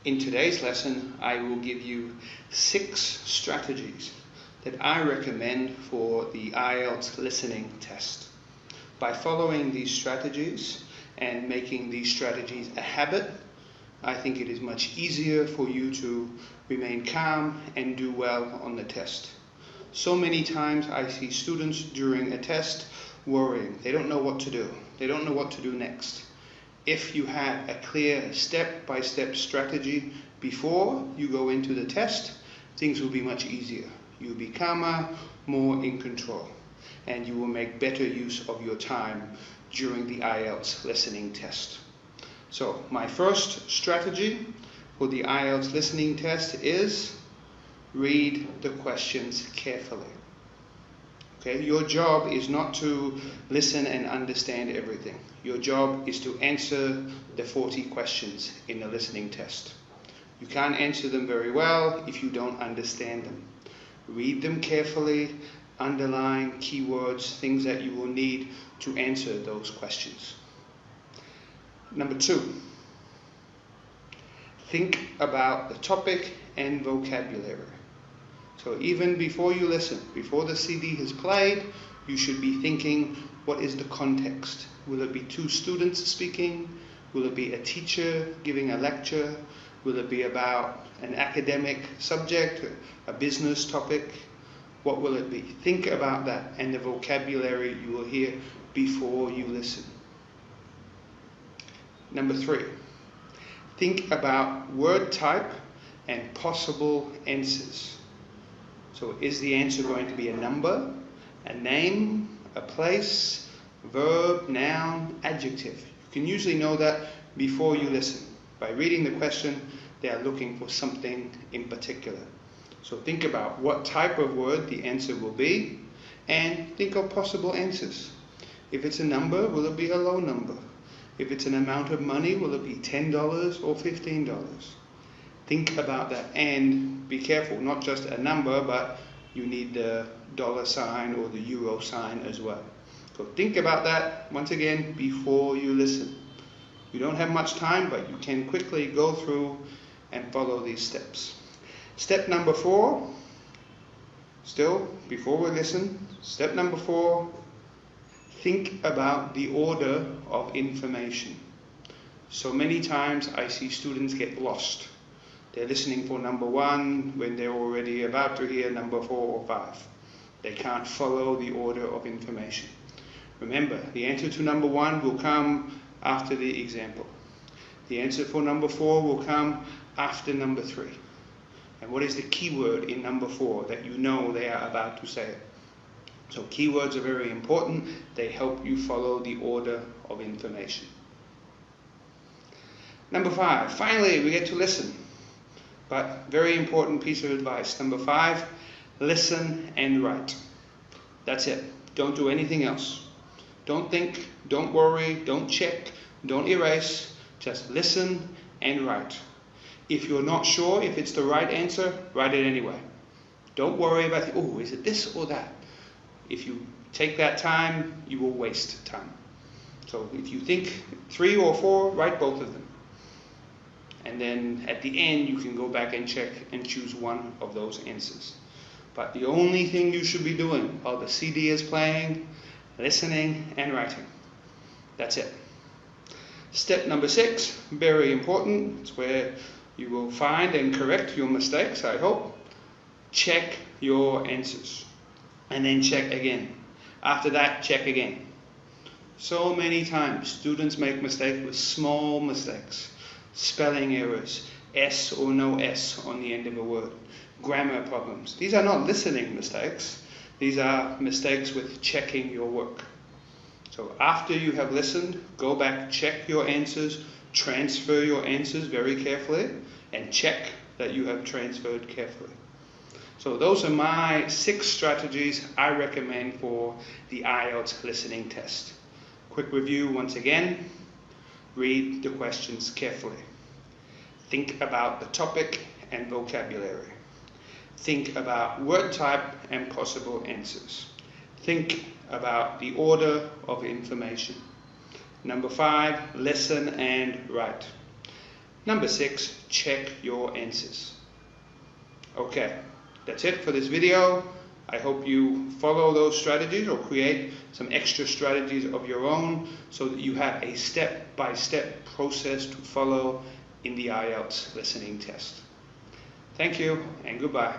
In today's lesson, I will give you 6 strategies that I recommend for the IELTS listening test. By following these strategies and making these strategies a habit, I think it is much easier for you to remain calm and do well on the test. So many times I see students during a test worrying. They don't know what to do. They don't know what to do next. If you had a clear step-by-step strategy before you go into the test, things will be much easier. You'll be calmer, more in control, and you will make better use of your time during the IELTS listening test. So my first strategy for the IELTS listening test is read the questions carefully. Okay, your job is not to listen and understand everything. Your job is to answer the 40 questions in the listening test. You can't answer them very well if you don't understand them. Read them carefully, underline keywords, things that you will need to answer those questions. Number 2, think about the topic and vocabulary. So even before you listen, before the CD has played, you should be thinking, what is the context? Will it be 2 students speaking? Will it be a teacher giving a lecture? Will it be about an academic subject, a business topic? What will it be? Think about that and the vocabulary you will hear before you listen. Number 3, think about word type and possible answers. So is the answer going to be a number, a name, a place, verb, noun, adjective? You can usually know that before you listen. By reading the question, they are looking for something in particular. So think about what type of word the answer will be, and think of possible answers. If it's a number, will it be a low number? If it's an amount of money, will it be $10 or $15? Think about that and be careful, not just a number, but you need the dollar sign or the euro sign as well. So think about that once again before you listen. You don't have much time, but you can quickly go through and follow these steps. Step number 4, still before we listen, step number 4, think about the order of information. So many times I see students get lost. They're listening for number 1 when they're already about to hear number 4 or 5. They can't follow the order of information. Remember, the answer to number 1 will come after the example. The answer for number 4 will come after number 3. And what is the keyword in number 4 that you know they are about to say? So keywords are very important. They help you follow the order of information. Number 5, finally we get to listen. But very important piece of advice. Number 5, listen and write. That's it. Don't do anything else. Don't think, don't worry, don't check, don't erase. Just listen and write. If you're not sure if it's the right answer, write it anyway. Don't worry about, oh, is it this or that? If you take that time, you will waste time. So if you think 3 or 4, write both of them. And then at the end, you can go back and check and choose one of those answers. But the only thing you should be doing while the CD is playing, listening and writing. That's it. Step number 6, very important. It's where you will find and correct your mistakes, I hope. Check your answers. And then check again. After that, check again. So many times, students make mistakes with small mistakes. Spelling errors, S or no S on the end of a word, grammar problems. These are not listening mistakes. These are mistakes with checking your work. So after you have listened, go back, check your answers, transfer your answers very carefully, and check that you have transferred carefully. So those are my 6 strategies I recommend for the IELTS listening test. Quick review once again. Read the questions carefully. Think about the topic and vocabulary. Think about word type and possible answers. Think about the order of information. Number 5, listen and write. Number 6, check your answers. Okay, that's it for this video. I hope you follow those strategies or create some extra strategies of your own so that you have a step-by-step process to follow in the IELTS listening test. Thank you and goodbye.